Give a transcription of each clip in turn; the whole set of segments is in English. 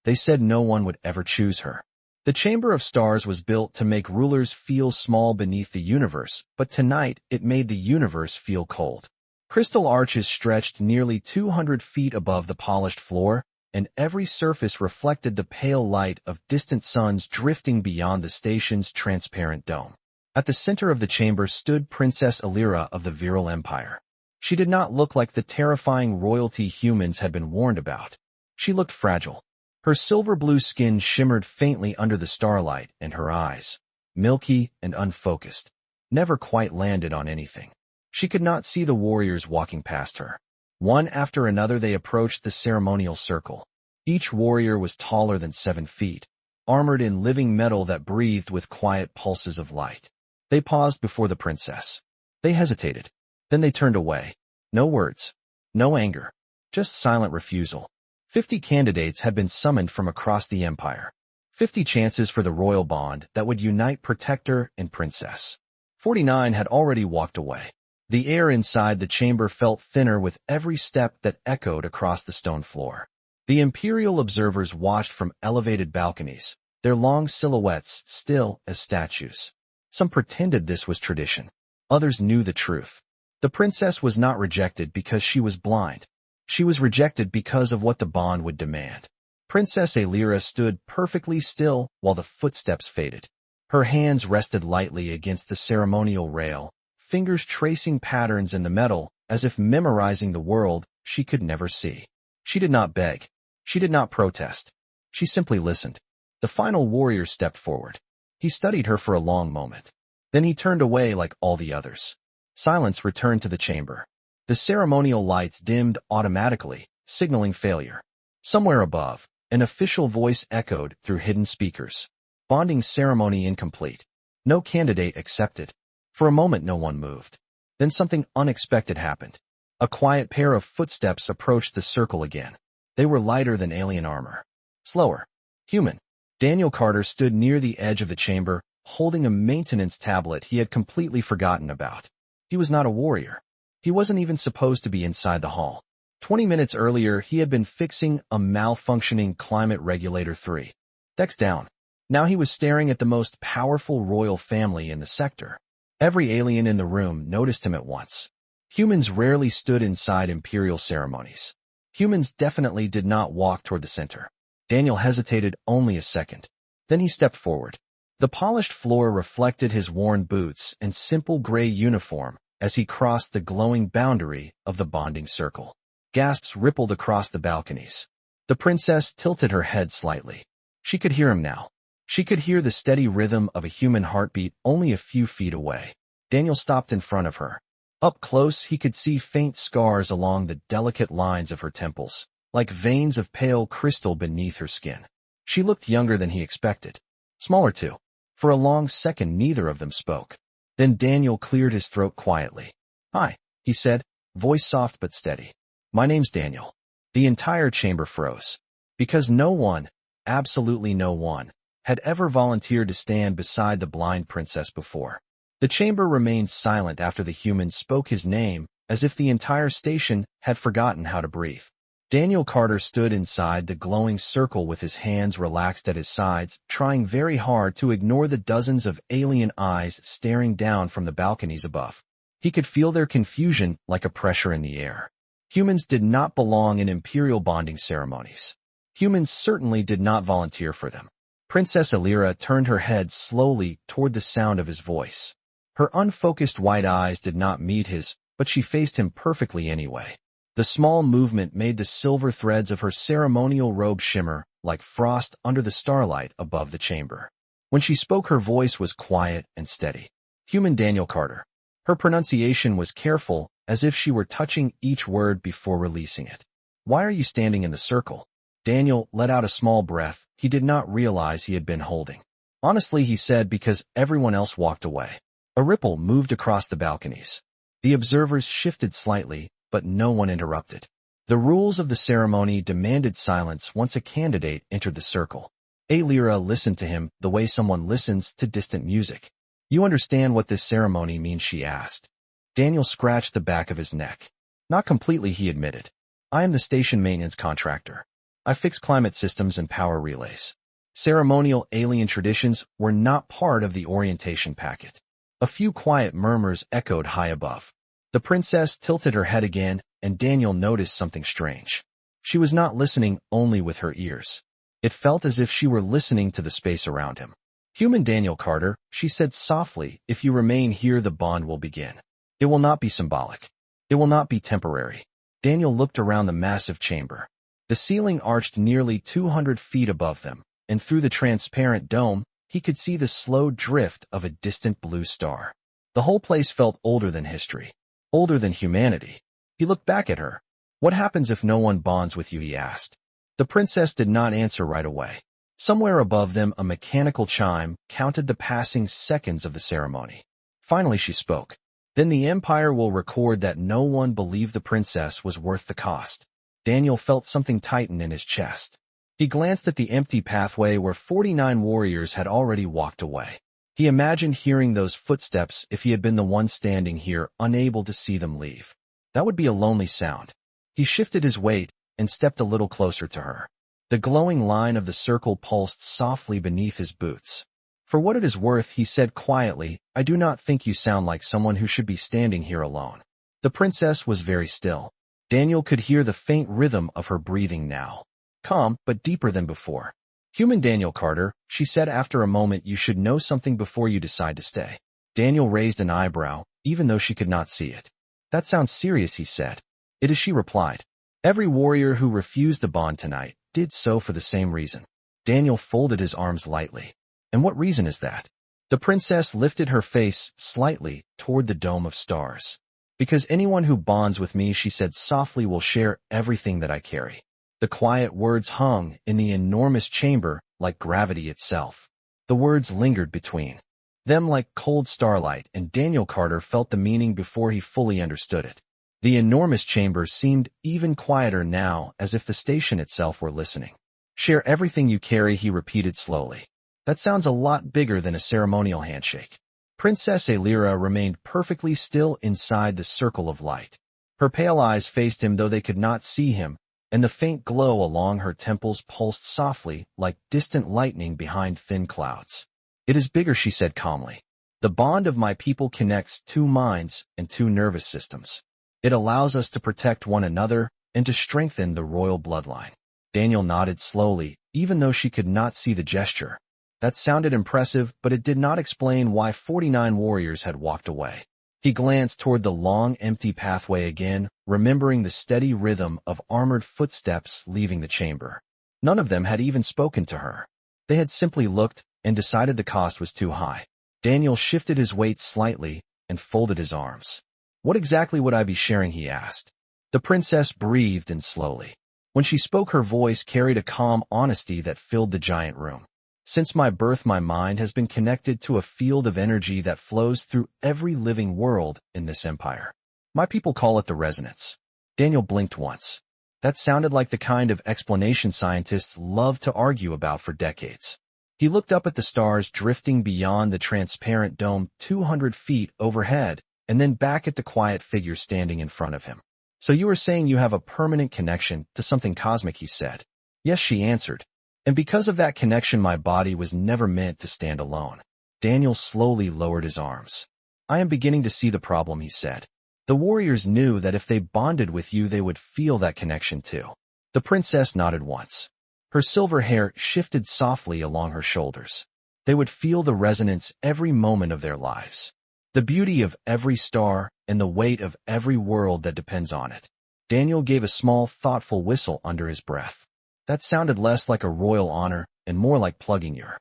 They said no one would ever choose her. The Chamber of Stars was built to make rulers feel small beneath the universe, but tonight it made the universe feel cold. Crystal arches stretched nearly 200 feet above the polished floor, and every surface reflected the pale light of distant suns drifting beyond the station's transparent dome. At the center of the chamber stood Princess Alira of the Viral Empire. She did not look like the terrifying royalty humans had been warned about. She looked fragile. Her silver-blue skin shimmered faintly under the starlight, and her eyes, milky and unfocused, never quite landed on anything. She could not see the warriors walking past her. One after another they approached the ceremonial circle. Each warrior was taller than 7 feet, armored in living metal that breathed with quiet pulses of light. They paused before the princess. They hesitated. Then they turned away. No words. No anger. Just silent refusal. 50 candidates had been summoned from across the empire. 50 chances for the royal bond that would unite protector and princess. 49 had already walked away. The air inside the chamber felt thinner with every step that echoed across the stone floor. The imperial observers watched from elevated balconies, their long silhouettes still as statues. Some pretended this was tradition. Others knew the truth. The princess was not rejected because she was blind. She was rejected because of what the bond would demand. Princess Alira stood perfectly still while the footsteps faded. Her hands rested lightly against the ceremonial rail, fingers tracing patterns in the metal as if memorizing the world she could never see. She did not beg. She did not protest. She simply listened. The final warrior stepped forward. He studied her for a long moment. Then he turned away like all the others. Silence returned to the chamber. The ceremonial lights dimmed automatically, signaling failure. Somewhere above, an official voice echoed through hidden speakers. Bonding ceremony incomplete. No candidate accepted. For a moment no one moved. Then something unexpected happened. A quiet pair of footsteps approached the circle again. They were lighter than alien armor. Slower. Human. Daniel Carter stood near the edge of the chamber, holding a maintenance tablet he had completely forgotten about. He was not a warrior. He wasn't even supposed to be inside the hall. 20 minutes earlier, he had been fixing a malfunctioning climate regulator 3. Decks down. Now he was staring at the most powerful royal family in the sector. Every alien in the room noticed him at once. Humans rarely stood inside imperial ceremonies. Humans definitely did not walk toward the center. Daniel hesitated only a second. Then he stepped forward. The polished floor reflected his worn boots and simple gray uniform as he crossed the glowing boundary of the bonding circle. Gasps rippled across the balconies. The princess tilted her head slightly. She could hear him now. She could hear the steady rhythm of a human heartbeat only a few feet away. Daniel stopped in front of her. Up close, he could see faint scars along the delicate lines of her temples, like veins of pale crystal beneath her skin. She looked younger than he expected. Smaller too. For a long second, neither of them spoke. Then Daniel cleared his throat quietly. "Hi," he said, voice soft but steady. "My name's Daniel." The entire chamber froze. Because no one, absolutely no one, had ever volunteered to stand beside the blind princess before. The chamber remained silent after the human spoke his name, as if the entire station had forgotten how to breathe. Daniel Carter stood inside the glowing circle with his hands relaxed at his sides, trying very hard to ignore the dozens of alien eyes staring down from the balconies above. He could feel their confusion like a pressure in the air. Humans did not belong in imperial bonding ceremonies. Humans certainly did not volunteer for them. Princess Alira turned her head slowly toward the sound of his voice. Her unfocused white eyes did not meet his, but she faced him perfectly anyway. The small movement made the silver threads of her ceremonial robe shimmer like frost under the starlight above the chamber. When she spoke, her voice was quiet and steady. Human Daniel Carter. Her pronunciation was careful, as if she were touching each word before releasing it. "Why are you standing in the circle?" Daniel let out a small breath he did not realize he had been holding. "Honestly," he said, "because everyone else walked away." A ripple moved across the balconies. The observers shifted slightly, but no one interrupted. The rules of the ceremony demanded silence once a candidate entered the circle. Alira listened to him the way someone listens to distant music. "You understand what this ceremony means?" she asked. Daniel scratched the back of his neck. "Not completely," he admitted. "I am the station maintenance contractor. I fix climate systems and power relays. Ceremonial alien traditions were not part of the orientation packet. A few quiet murmurs echoed high above. The princess tilted her head again, and Daniel noticed something strange. She was not listening only with her ears. It felt as if she were listening to the space around him. "Human Daniel Carter," she said softly, "if you remain here, the bond will begin. It will not be symbolic. It will not be temporary." Daniel looked around the massive chamber. The ceiling arched nearly 200 feet above them, and through the transparent dome, he could see the slow drift of a distant blue star. The whole place felt older than history, older than humanity. He looked back at her. "What happens if no one bonds with you?" he asked. The princess did not answer right away. Somewhere above them, a mechanical chime counted the passing seconds of the ceremony. Finally she spoke. "Then the Empire will record that no one believed the princess was worth the cost." Daniel felt something tighten in his chest. He glanced at the empty pathway where 49 warriors had already walked away. He imagined hearing those footsteps if he had been the one standing here, unable to see them leave. That would be a lonely sound. He shifted his weight and stepped a little closer to her. The glowing line of the circle pulsed softly beneath his boots. "For what it is worth," he said quietly, "I do not think you sound like someone who should be standing here alone." The princess was very still. Daniel could hear the faint rhythm of her breathing now. Calm, but deeper than before. "Human Daniel Carter," she said after a moment, "you should know something before you decide to stay." Daniel raised an eyebrow, even though she could not see it. "That sounds serious," he said. "It is," she replied. "Every warrior who refused the bond tonight did so for the same reason." Daniel folded his arms lightly. "And what reason is that?" The princess lifted her face slightly toward the dome of stars. "Because anyone who bonds with me," she said softly, "will share everything that I carry." The quiet words hung in the enormous chamber like gravity itself. The words lingered between them like cold starlight, and Daniel Carter felt the meaning before he fully understood it. The enormous chamber seemed even quieter now, as if the station itself were listening. "Share everything you carry," he repeated slowly. "That sounds a lot bigger than a ceremonial handshake." Princess Alira remained perfectly still inside the circle of light. Her pale eyes faced him, though they could not see him, and the faint glow along her temples pulsed softly like distant lightning behind thin clouds. "It is bigger," she said calmly. "The bond of my people connects two minds and two nervous systems. It allows us to protect one another and to strengthen the royal bloodline." Daniel nodded slowly, even though she could not see the gesture. That sounded impressive, but it did not explain why 49 warriors had walked away. He glanced toward the long, empty pathway again, remembering the steady rhythm of armored footsteps leaving the chamber. None of them had even spoken to her. They had simply looked and decided the cost was too high. Daniel shifted his weight slightly and folded his arms. "What exactly would I be sharing?" he asked. The princess breathed in slowly. When she spoke, her voice carried a calm honesty that filled the giant room. "Since my birth, my mind has been connected to a field of energy that flows through every living world in this empire. My people call it the resonance." Daniel blinked once. That sounded like the kind of explanation scientists love to argue about for decades. He looked up at the stars drifting beyond the transparent dome 200 feet overhead, and then back at the quiet figure standing in front of him. "So you are saying you have a permanent connection to something cosmic," he said. "Yes," she answered. "And because of that connection, my body was never meant to stand alone." Daniel slowly lowered his arms. "I am beginning to see the problem," he said. "The warriors knew that if they bonded with you, they would feel that connection too." The princess nodded once. Her silver hair shifted softly along her shoulders. "They would feel the resonance every moment of their lives. The beauty of every star and the weight of every world that depends on it." Daniel gave a small, thoughtful whistle under his breath. That sounded less like a royal honor and more like plugging your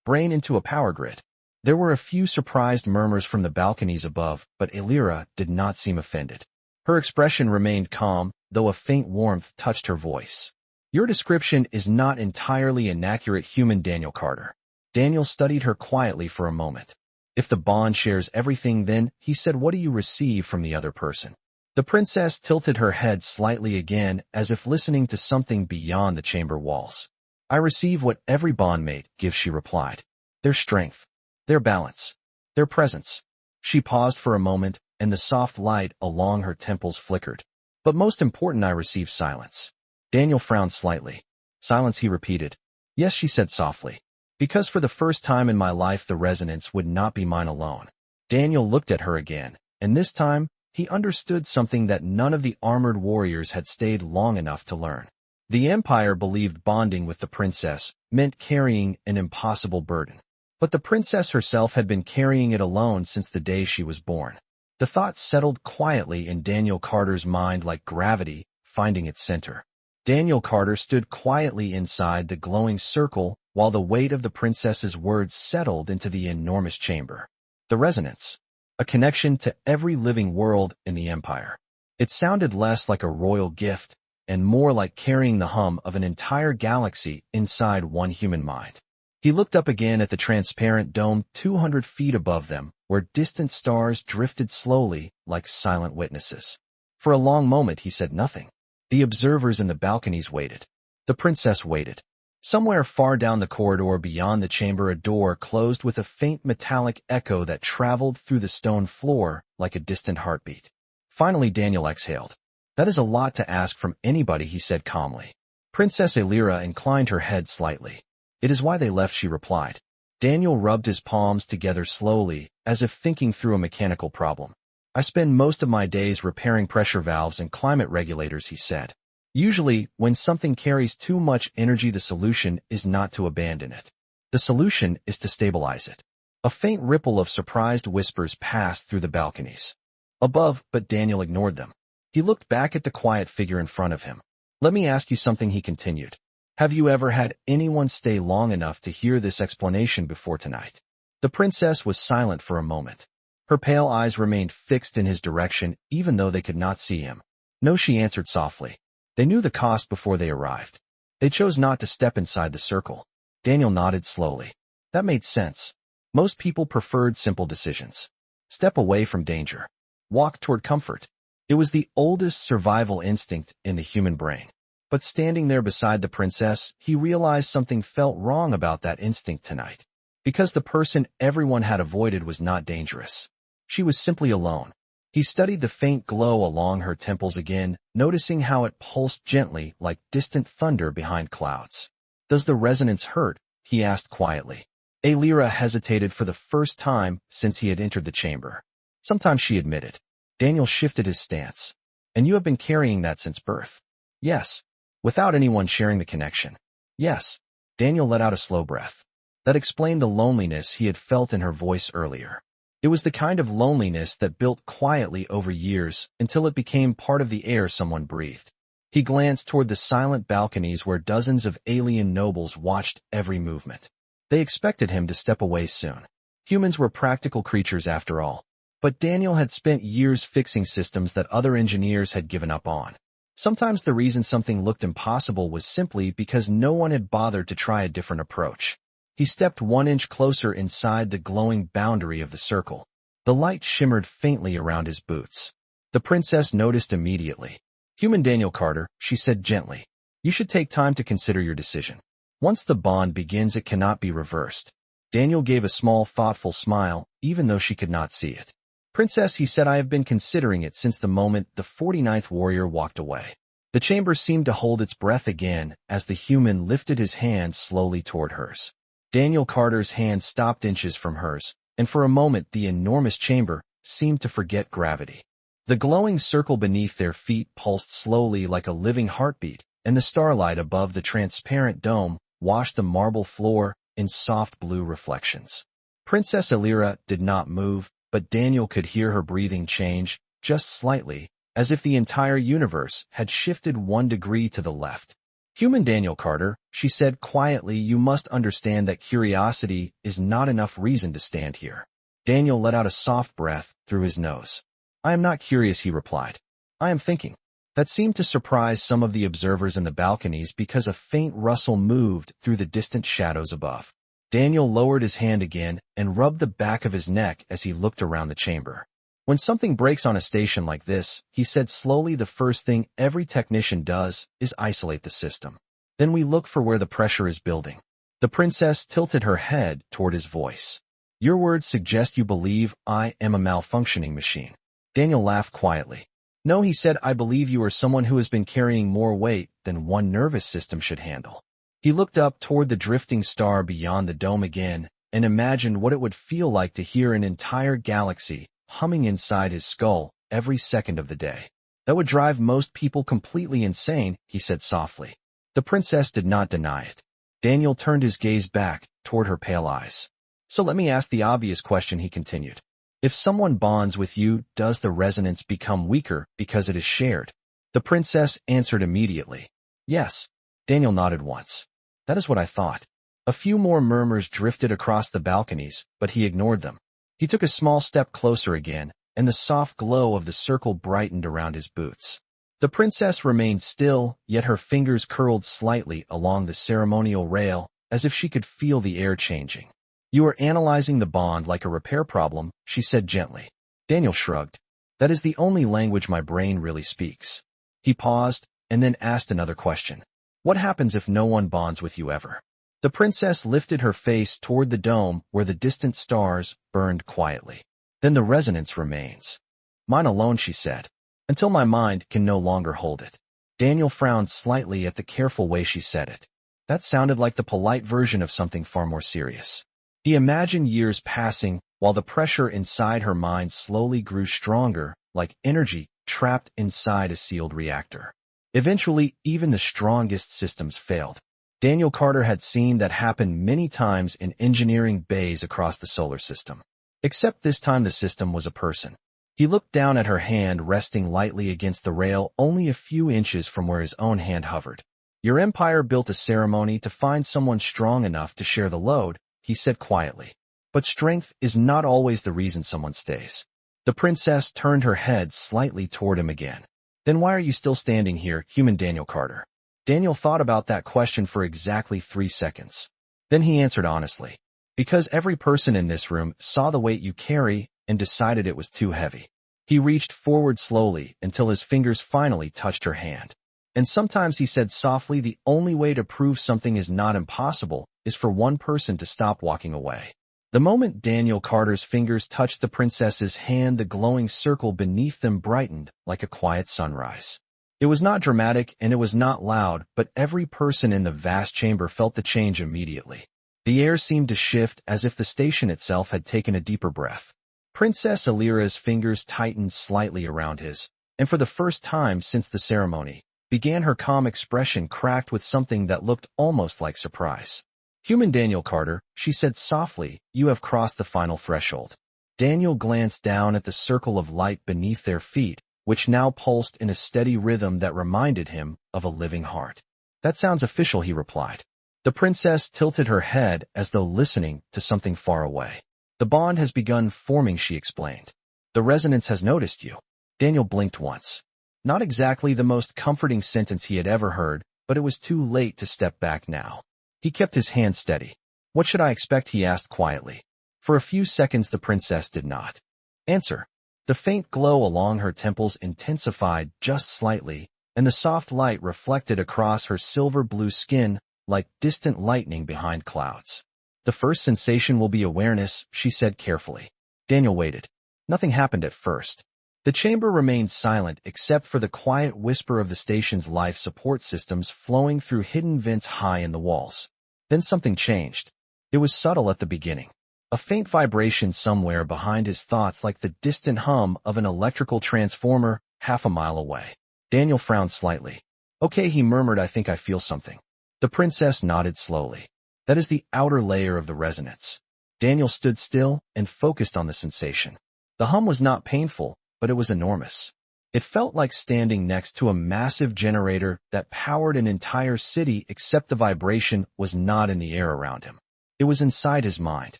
brain into a power grid. There were a few surprised murmurs from the balconies above, but Alira did not seem offended. Her expression remained calm, though a faint warmth touched her voice. "Your description is not entirely inaccurate, human Daniel Carter." Daniel studied her quietly for a moment. "If the bond shares everything, then," he said, "what do you receive from the other person?" The princess tilted her head slightly again, as if listening to something beyond the chamber walls. "I receive what every bondmate gives," she replied. "Their strength, their balance, their presence." She paused for a moment, and the soft light along her temples flickered. "But most important, I receive silence." Daniel frowned slightly. Silence, he repeated. Yes, she said softly. Because for the first time in my life the resonance would not be mine alone. Daniel looked at her again, and this time, he understood something that none of the armored warriors had stayed long enough to learn. The Empire believed bonding with the princess meant carrying an impossible burden. But the princess herself had been carrying it alone since the day she was born. The thought settled quietly in Daniel Carter's mind like gravity, finding its center. Daniel Carter stood quietly inside the glowing circle while the weight of the princess's words settled into the enormous chamber. The resonance. A connection to every living world in the Empire. It sounded less like a royal gift and more like carrying the hum of an entire galaxy inside one human mind. He looked up again at the transparent dome 200 feet above them, where distant stars drifted slowly like silent witnesses. For a long moment he said nothing. The observers in the balconies waited. The princess waited. Somewhere far down the corridor beyond the chamber a door closed with a faint metallic echo that traveled through the stone floor like a distant heartbeat. Finally Daniel exhaled. That is a lot to ask from anybody, he said calmly. Princess Elira inclined her head slightly. It is why they left, she replied. Daniel rubbed his palms together slowly, as if thinking through a mechanical problem. I spend most of my days repairing pressure valves and climate regulators, he said. Usually, when something carries too much energy, the solution is not to abandon it. The solution is to stabilize it. A faint ripple of surprised whispers passed through the balconies above, but Daniel ignored them. He looked back at the quiet figure in front of him. Let me ask you something, he continued. Have you ever had anyone stay long enough to hear this explanation before tonight? The princess was silent for a moment. Her pale eyes remained fixed in his direction, even though they could not see him. No, she answered softly. They knew the cost before they arrived. They chose not to step inside the circle. Daniel nodded slowly. That made sense. Most people preferred simple decisions. Step away from danger. Walk toward comfort. It was the oldest survival instinct in the human brain. But standing there beside the princess, he realized something felt wrong about that instinct tonight. Because the person everyone had avoided was not dangerous. She was simply alone. He studied the faint glow along her temples again, noticing how it pulsed gently like distant thunder behind clouds. Does the resonance hurt? He asked quietly. Elira hesitated for the first time since he had entered the chamber. Sometimes, she admitted. Daniel shifted his stance. And you have been carrying that since birth? Yes. Without anyone sharing the connection? Yes. Daniel let out a slow breath. That explained the loneliness he had felt in her voice earlier. It was the kind of loneliness that built quietly over years until it became part of the air someone breathed. He glanced toward the silent balconies where dozens of alien nobles watched every movement. They expected him to step away soon. Humans were practical creatures after all. But Daniel had spent years fixing systems that other engineers had given up on. Sometimes the reason something looked impossible was simply because no one had bothered to try a different approach. He stepped 1 inch closer inside the glowing boundary of the circle. The light shimmered faintly around his boots. The princess noticed immediately. Human Daniel Carter, she said gently. You should take time to consider your decision. Once the bond begins, it cannot be reversed. Daniel gave a small, thoughtful smile, even though she could not see it. Princess, he said, I have been considering it since the moment the 49th warrior walked away. The chamber seemed to hold its breath again as the human lifted his hand slowly toward hers. Daniel Carter's hand stopped inches from hers, and for a moment the enormous chamber seemed to forget gravity. The glowing circle beneath their feet pulsed slowly like a living heartbeat, and the starlight above the transparent dome washed the marble floor in soft blue reflections. Princess Elira did not move, but Daniel could hear her breathing change, just slightly, as if the entire universe had shifted 1 degree to the left. Human Daniel Carter, she said quietly, you must understand that curiosity is not enough reason to stand here. Daniel let out a soft breath through his nose. I am not curious, he replied. I am thinking. That seemed to surprise some of the observers in the balconies because a faint rustle moved through the distant shadows above. Daniel lowered his hand again and rubbed the back of his neck as he looked around the chamber. When something breaks on a station like this, he said slowly, the first thing every technician does is isolate the system. Then we look for where the pressure is building. The princess tilted her head toward his voice. Your words suggest you believe I am a malfunctioning machine. Daniel laughed quietly. No, he said, I believe you are someone who has been carrying more weight than one nervous system should handle. He looked up toward the drifting star beyond the dome again and imagined what it would feel like to hear an entire galaxy humming inside his skull every second of the day. That would drive most people completely insane, he said softly. The princess did not deny it. Daniel turned his gaze back toward her pale eyes. So let me ask the obvious question, he continued. If someone bonds with you, does the resonance become weaker because it is shared? The princess answered immediately. Yes. Daniel nodded once. That is what I thought. A few more murmurs drifted across the balconies, but he ignored them. He took a small step closer again, and the soft glow of the circle brightened around his boots. The princess remained still, yet her fingers curled slightly along the ceremonial rail, as if she could feel the air changing. You are analyzing the bond like a repair problem, she said gently. Daniel shrugged. That is the only language my brain really speaks. He paused, and then asked another question. What happens if no one bonds with you ever? The princess lifted her face toward the dome where the distant stars burned quietly. Then the resonance remains. Mine alone, she said, until my mind can no longer hold it. Daniel frowned slightly at the careful way she said it. That sounded like the polite version of something far more serious. He imagined years passing while the pressure inside her mind slowly grew stronger, like energy trapped inside a sealed reactor. Eventually, even the strongest systems failed. Daniel Carter had seen that happen many times in engineering bays across the solar system. Except this time the system was a person. He looked down at her hand resting lightly against the rail only a few inches from where his own hand hovered. Your empire built a ceremony to find someone strong enough to share the load, he said quietly. But strength is not always the reason someone stays. The princess turned her head slightly toward him again. Then why are you still standing here, human Daniel Carter? Daniel thought about that question for exactly 3 seconds. Then he answered honestly. Because every person in this room saw the weight you carry and decided it was too heavy. He reached forward slowly until his fingers finally touched her hand. And sometimes, he said softly, the only way to prove something is not impossible is for one person to stop walking away. The moment Daniel Carter's fingers touched the princess's hand, the glowing circle beneath them brightened like a quiet sunrise. It was not dramatic and it was not loud, but every person in the vast chamber felt the change immediately. The air seemed to shift as if the station itself had taken a deeper breath. Princess Alira's fingers tightened slightly around his, and for the first time since the ceremony, began her calm expression cracked with something that looked almost like surprise. Human Daniel Carter, she said softly, you have crossed the final threshold. Daniel glanced down at the circle of light beneath their feet, which now pulsed in a steady rhythm that reminded him of a living heart. That sounds official, he replied. The princess tilted her head as though listening to something far away. The bond has begun forming, she explained. The resonance has noticed you. Daniel blinked once. Not exactly the most comforting sentence he had ever heard, but it was too late to step back now. He kept his hand steady. What should I expect, he asked quietly. For a few seconds the princess did not answer. The faint glow along her temples intensified just slightly, and the soft light reflected across her silver-blue skin like distant lightning behind clouds. The first sensation will be awareness, she said carefully. Daniel waited. Nothing happened at first. The chamber remained silent except for the quiet whisper of the station's life support systems flowing through hidden vents high in the walls. Then something changed. It was subtle at the beginning. A faint vibration somewhere behind his thoughts, like the distant hum of an electrical transformer half a mile away. Daniel frowned slightly. Okay, he murmured, I think I feel something. The princess nodded slowly. That is the outer layer of the resonance. Daniel stood still and focused on the sensation. The hum was not painful, but it was enormous. It felt like standing next to a massive generator that powered an entire city, except the vibration was not in the air around him. It was inside his mind.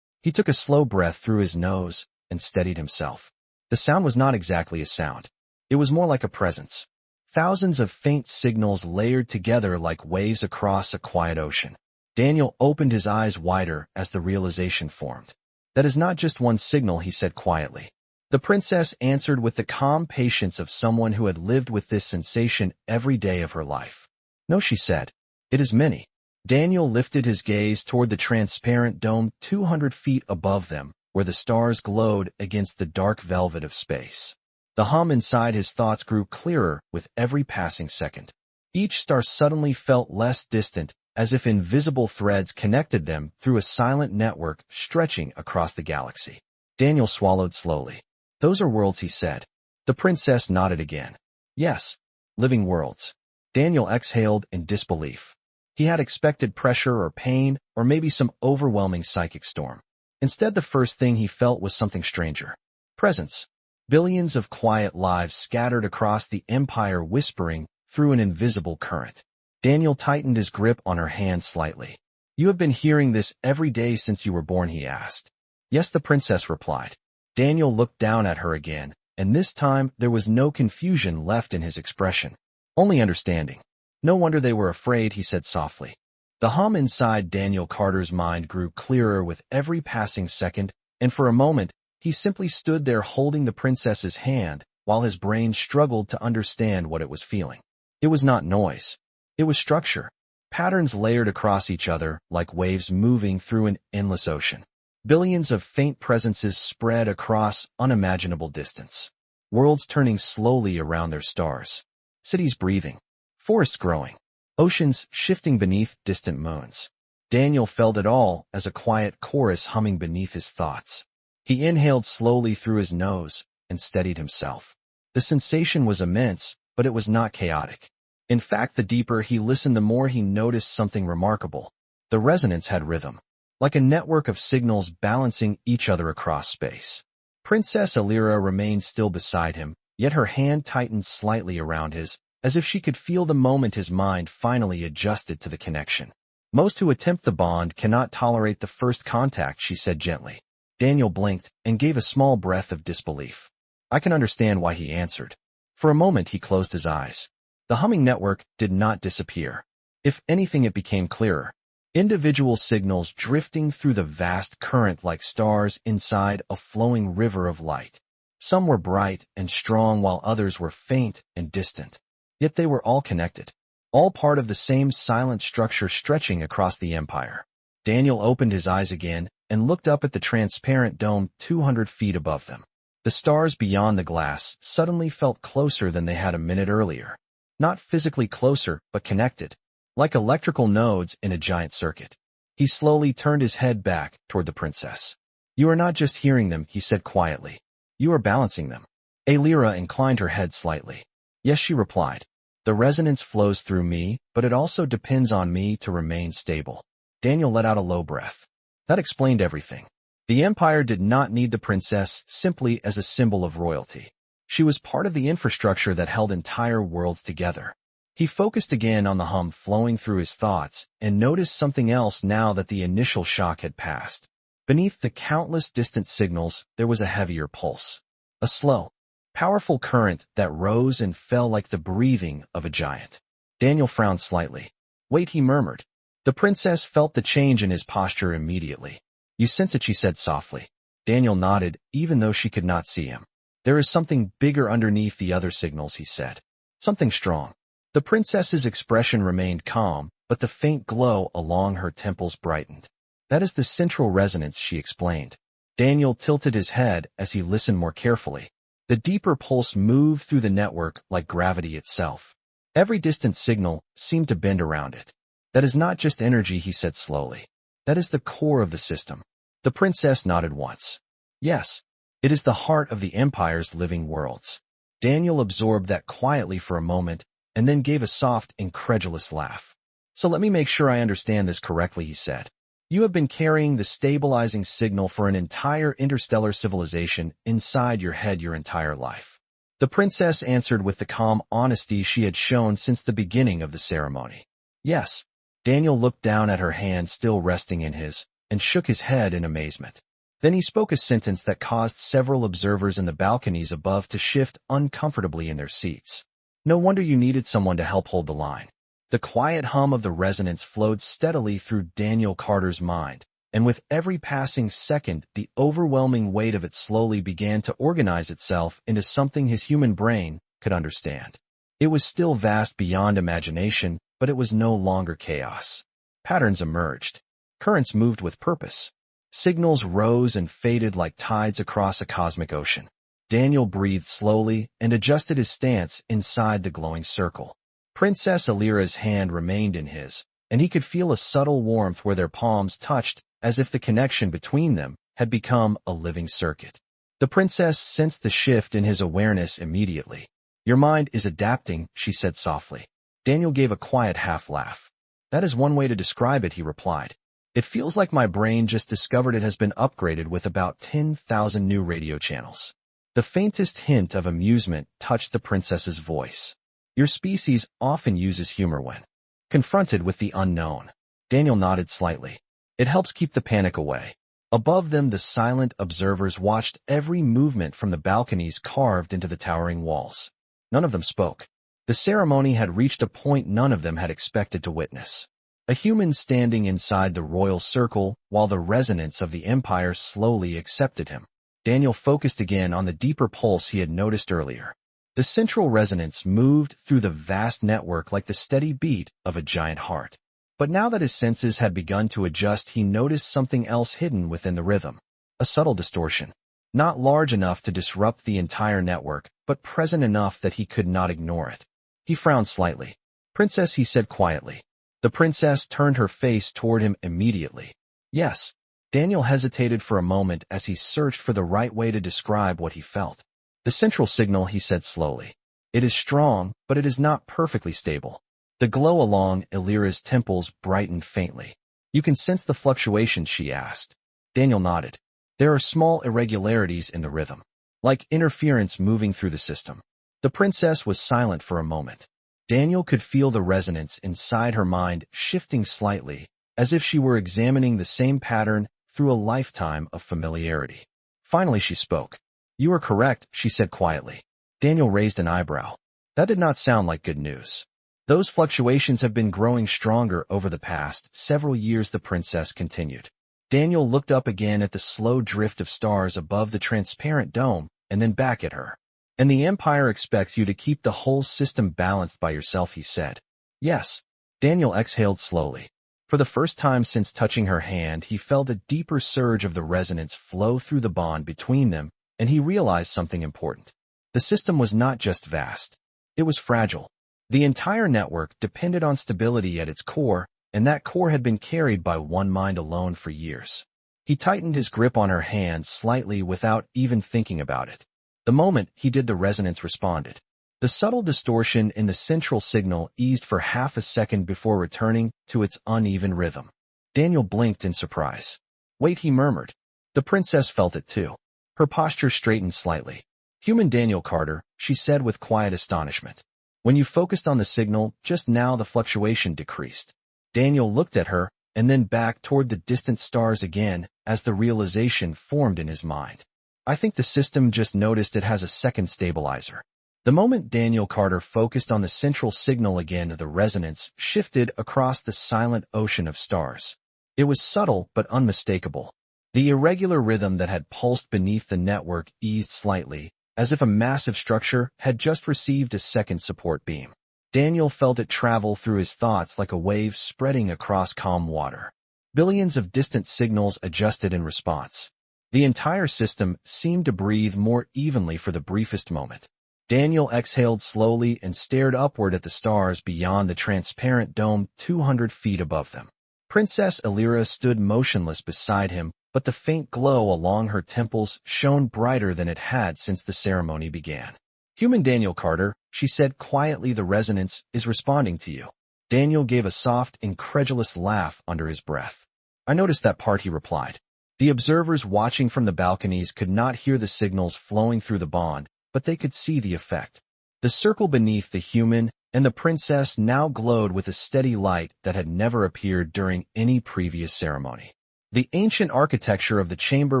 He took a slow breath through his nose and steadied himself. The sound was not exactly a sound. It was more like a presence. Thousands of faint signals layered together like waves across a quiet ocean. Daniel opened his eyes wider as the realization formed. That is not just one signal, he said quietly. The princess answered with the calm patience of someone who had lived with this sensation every day of her life. No, she said. It is many. Daniel lifted his gaze toward the transparent dome 200 feet above them, where the stars glowed against the dark velvet of space. The hum inside his thoughts grew clearer with every passing second. Each star suddenly felt less distant, as if invisible threads connected them through a silent network stretching across the galaxy. Daniel swallowed slowly. Those are worlds, he said. The princess nodded again. Yes, living worlds. Daniel exhaled in disbelief. He had expected pressure or pain, or maybe some overwhelming psychic storm. Instead, the first thing he felt was something stranger. Presence. Billions of quiet lives scattered across the empire, whispering through an invisible current. Daniel tightened his grip on her hand slightly. You have been hearing this every day since you were born, he asked. Yes, the princess replied. Daniel looked down at her again, and this time there was no confusion left in his expression. Only understanding. No wonder they were afraid, he said softly. The hum inside Daniel Carter's mind grew clearer with every passing second, and for a moment, he simply stood there holding the princess's hand while his brain struggled to understand what it was feeling. It was not noise. It was structure. Patterns layered across each other like waves moving through an endless ocean. Billions of faint presences spread across unimaginable distance. Worlds turning slowly around their stars. Cities breathing. Forests growing. Oceans shifting beneath distant moons. Daniel felt it all as a quiet chorus humming beneath his thoughts. He inhaled slowly through his nose and steadied himself. The sensation was immense, but it was not chaotic. In fact, the deeper he listened, the more he noticed something remarkable. The resonance had rhythm, like a network of signals balancing each other across space. Princess Alira remained still beside him, yet her hand tightened slightly around his, as if she could feel the moment his mind finally adjusted to the connection. Most who attempt the bond cannot tolerate the first contact, she said gently. Daniel blinked and gave a small breath of disbelief. I can understand why, he answered. For a moment he closed his eyes. The humming network did not disappear. If anything, it became clearer. Individual signals drifting through the vast current like stars inside a flowing river of light. Some were bright and strong while others were faint and distant. Yet they were all connected. All part of the same silent structure stretching across the empire. Daniel opened his eyes again and looked up at the transparent dome 200 feet above them. The stars beyond the glass suddenly felt closer than they had a minute earlier. Not physically closer, but connected, like electrical nodes in a giant circuit. He slowly turned his head back toward the princess. You are not just hearing them, he said quietly. You are balancing them. Alira inclined her head slightly. Yes, she replied. The resonance flows through me, but it also depends on me to remain stable. Daniel let out a low breath. That explained everything. The empire did not need the princess simply as a symbol of royalty. She was part of the infrastructure that held entire worlds together. He focused again on the hum flowing through his thoughts and noticed something else now that the initial shock had passed. Beneath the countless distant signals, there was a heavier pulse. A slow, powerful current that rose and fell like the breathing of a giant. Daniel frowned slightly. Wait, he murmured. The princess felt the change in his posture immediately. You sense it, she said softly. Daniel nodded, even though she could not see him. There is something bigger underneath the other signals, he said. Something strong. The princess's expression remained calm, but the faint glow along her temples brightened. That is the central resonance, she explained. Daniel tilted his head as he listened more carefully. The deeper pulse moved through the network like gravity itself. Every distant signal seemed to bend around it. That is not just energy, he said slowly. That is the core of the system. The princess nodded once. Yes, it is the heart of the empire's living worlds. Daniel absorbed that quietly for a moment, and then gave a soft, incredulous laugh. So let me make sure I understand this correctly, he said. You have been carrying the stabilizing signal for an entire interstellar civilization inside your head your entire life. The princess answered with the calm honesty she had shown since the beginning of the ceremony. Yes. Daniel looked down at her hand still resting in his, and shook his head in amazement. Then he spoke a sentence that caused several observers in the balconies above to shift uncomfortably in their seats. No wonder you needed someone to help hold the line. The quiet hum of the resonance flowed steadily through Daniel Carter's mind, and with every passing second, the overwhelming weight of it slowly began to organize itself into something his human brain could understand. It was still vast beyond imagination, but it was no longer chaos. Patterns emerged. Currents moved with purpose. Signals rose and faded like tides across a cosmic ocean. Daniel breathed slowly and adjusted his stance inside the glowing circle. Princess Alira's hand remained in his, and he could feel a subtle warmth where their palms touched, as if the connection between them had become a living circuit. The princess sensed the shift in his awareness immediately. "Your mind is adapting," she said softly. Daniel gave a quiet half-laugh. "That is one way to describe it," he replied. "It feels like my brain just discovered it has been upgraded with about 10,000 new radio channels." The faintest hint of amusement touched the princess's voice. "Your species often uses humor when confronted with the unknown." Daniel nodded slightly. "It helps keep the panic away." Above them, the silent observers watched every movement from the balconies carved into the towering walls. None of them spoke. The ceremony had reached a point none of them had expected to witness. A human standing inside the royal circle, while the resonance of the empire slowly accepted him. Daniel focused again on the deeper pulse he had noticed earlier. The central resonance moved through the vast network like the steady beat of a giant heart. But now that his senses had begun to adjust, he noticed something else hidden within the rhythm. A subtle distortion. Not large enough to disrupt the entire network, but present enough that he could not ignore it. He frowned slightly. "Princess," he said quietly. The princess turned her face toward him immediately. "Yes." Daniel hesitated for a moment as he searched for the right way to describe what he felt. "The central signal," he said slowly. "It is strong, but it is not perfectly stable." The glow along Elira's temples brightened faintly. "You can sense the fluctuations?" she asked. Daniel nodded. "There are small irregularities in the rhythm, like interference moving through the system." The princess was silent for a moment. Daniel could feel the resonance inside her mind shifting slightly, as if she were examining the same pattern through a lifetime of familiarity. Finally she spoke. "You are correct," she said quietly. Daniel raised an eyebrow. That did not sound like good news. "Those fluctuations have been growing stronger over the past several years," the princess continued. Daniel looked up again at the slow drift of stars above the transparent dome, and then back at her. "And the Empire expects you to keep the whole system balanced by yourself," he said. "Yes." Daniel exhaled slowly. For the first time since touching her hand, he felt a deeper surge of the resonance flow through the bond between them, and he realized something important. The system was not just vast. It was fragile. The entire network depended on stability at its core, and that core had been carried by one mind alone for years. He tightened his grip on her hand slightly without even thinking about it. The moment he did, the resonance responded. The subtle distortion in the central signal eased for half a second before returning to its uneven rhythm. Daniel blinked in surprise. "Wait," he murmured. The princess felt it too. Her posture straightened slightly. "Human Daniel Carter," she said with quiet astonishment. "When you focused on the signal, just now the fluctuation decreased." Daniel looked at her, and then back toward the distant stars again, as the realization formed in his mind. "I think the system just noticed it has a second stabilizer." The moment Daniel Carter focused on the central signal again, the resonance shifted across the silent ocean of stars. It was subtle but unmistakable. The irregular rhythm that had pulsed beneath the network eased slightly, as if a massive structure had just received a second support beam. Daniel felt it travel through his thoughts like a wave spreading across calm water. Billions of distant signals adjusted in response. The entire system seemed to breathe more evenly for the briefest moment. Daniel exhaled slowly and stared upward at the stars beyond the transparent dome 200 feet above them. Princess Elira stood motionless beside him, but the faint glow along her temples shone brighter than it had since the ceremony began. "Human Daniel Carter," she said quietly, "the resonance is responding to you." Daniel gave a soft, incredulous laugh under his breath. "I noticed that part," he replied. The observers watching from the balconies could not hear the signals flowing through the bond, but they could see the effect. The circle beneath the human and the princess now glowed with a steady light that had never appeared during any previous ceremony. The ancient architecture of the chamber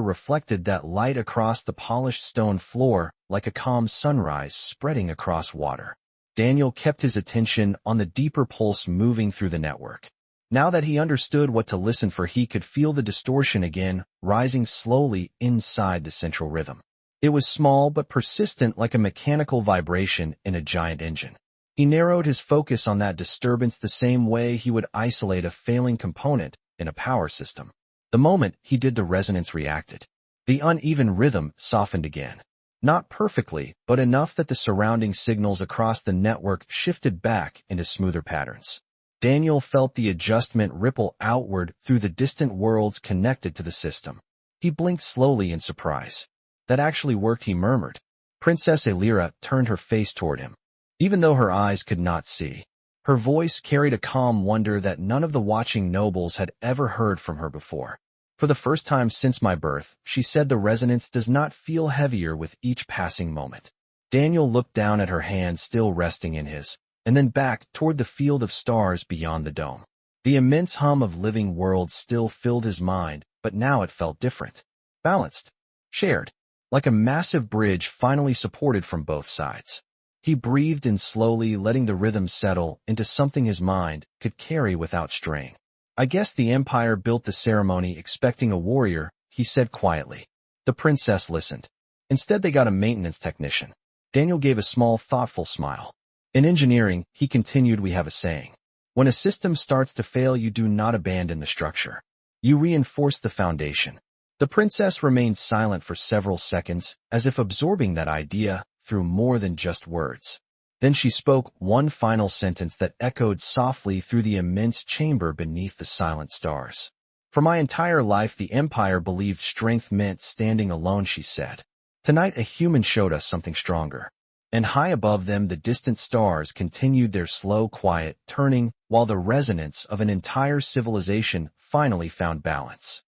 reflected that light across the polished stone floor like a calm sunrise spreading across water. Daniel kept his attention on the deeper pulse moving through the network. Now that he understood what to listen for, he could feel the distortion again, rising slowly inside the central rhythm. It was small but persistent, like a mechanical vibration in a giant engine. He narrowed his focus on that disturbance the same way he would isolate a failing component in a power system. The moment he did, the resonance reacted. The uneven rhythm softened again. Not perfectly, but enough that the surrounding signals across the network shifted back into smoother patterns. Daniel felt the adjustment ripple outward through the distant worlds connected to the system. He blinked slowly in surprise. That actually worked, he murmured. Princess Elira turned her face toward him. Even though her eyes could not see, her voice carried a calm wonder that none of the watching nobles had ever heard from her before. For the first time since my birth, she said, the resonance does not feel heavier with each passing moment. Daniel looked down at her hand still resting in his, and then back toward the field of stars beyond the dome. The immense hum of living worlds still filled his mind, but now it felt different. Balanced. Shared. Like a massive bridge finally supported from both sides. He breathed in slowly, letting the rhythm settle into something his mind could carry without straying. I guess the Empire built the ceremony expecting a warrior, he said quietly. The princess listened. Instead they got a maintenance technician. Daniel gave a small, thoughtful smile. In engineering, he continued, we have a saying. When a system starts to fail, you do not abandon the structure. You reinforce the foundation. The princess remained silent for several seconds, as if absorbing that idea through more than just words. Then she spoke one final sentence that echoed softly through the immense chamber beneath the silent stars. For my entire life, the Empire believed strength meant standing alone, she said. Tonight, a human showed us something stronger. And high above them, the distant stars continued their slow, quiet turning, while the resonance of an entire civilization finally found balance.